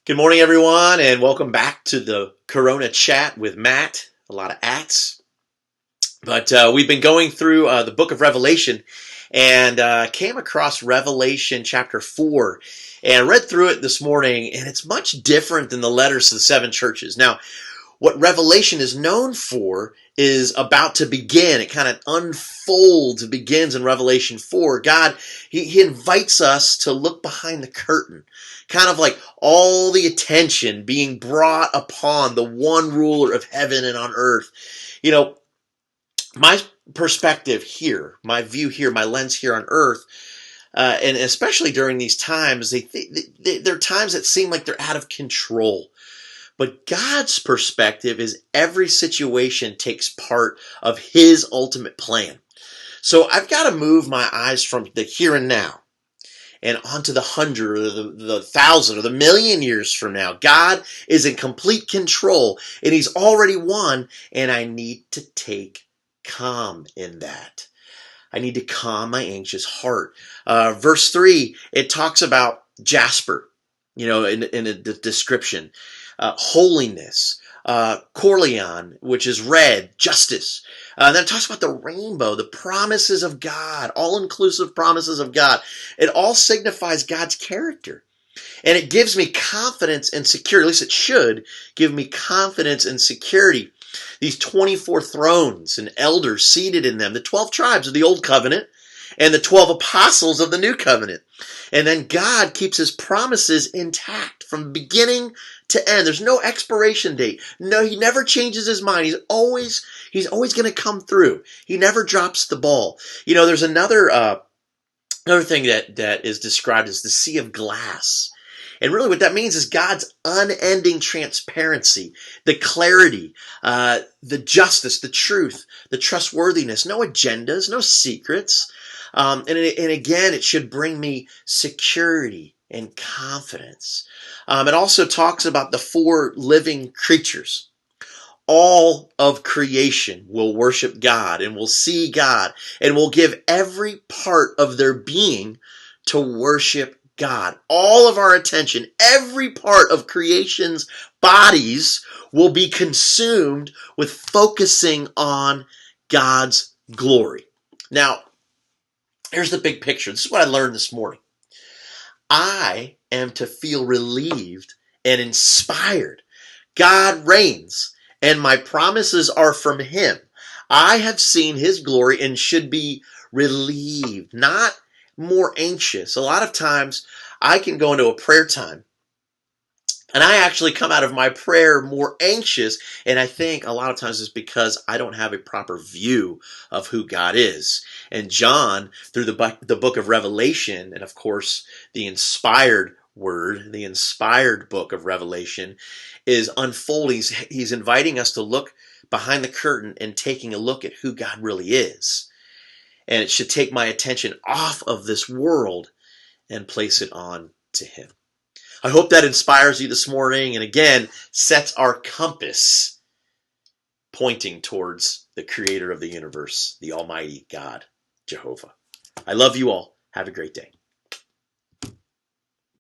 Good morning, everyone, and welcome back to the Corona Chat with Matt. A lot of ats. But we've been going through the book of Revelation and came across Revelation chapter 4 and read through it this morning, and it's much different than the letters to the seven churches. Now, what Revelation is known for is about to begin. It kind of unfolds, it begins in Revelation 4. God, he invites us to look behind the curtain, kind of like all the attention being brought upon the one ruler of heaven and on earth. You know, my perspective here, my view here, my lens here on earth, and especially during these times, they're times that seem like they're out of control. But God's perspective is every situation takes part of His ultimate plan. So I've got to move my eyes from the here and now and onto the 100 or the 1,000 or the million years from now. God is in complete control and He's already won, and I need to take calm in that. I need to calm my anxious heart. Verse 3, it talks about jasper, in a description. Holiness, Corleon, which is red, justice. Then it talks about the rainbow, the promises of God, all-inclusive promises of God. It all signifies God's character. And it gives me confidence and security, at least it should give me confidence and security. These 24 thrones and elders seated in them, the 12 tribes of the Old Covenant and the 12 apostles of the New Covenant. And then God keeps His promises intact from beginning to end. There's no expiration date. No, He never changes His mind. He's always going to come through. He never drops the ball. There's another thing that is described as the sea of glass. And really what that means is God's unending transparency, the clarity, the justice, the truth, the trustworthiness, no agendas, no secrets. And again, it should bring me security and confidence. It also talks about the four living creatures. All of creation will worship God and will see God and will give every part of their being to worship God. All of our attention, every part of creation's bodies will be consumed with focusing on God's glory. Now, here's the big picture. This is what I learned this morning. I am to feel relieved and inspired. God reigns, and my promises are from Him. I have seen His glory and should be relieved, not more anxious. A lot of times I can go into a prayer time and I actually come out of my prayer more anxious, and I think a lot of times it's because I don't have a proper view of who God is. And John, through the book of Revelation, and of course the inspired word, the inspired book of Revelation, is unfolding. He's inviting us to look behind the curtain and taking a look at who God really is. And it should take my attention off of this world and place it on to Him. I hope that inspires you this morning and again sets our compass pointing towards the creator of the universe, the Almighty God, Jehovah. I love you all. Have a great day.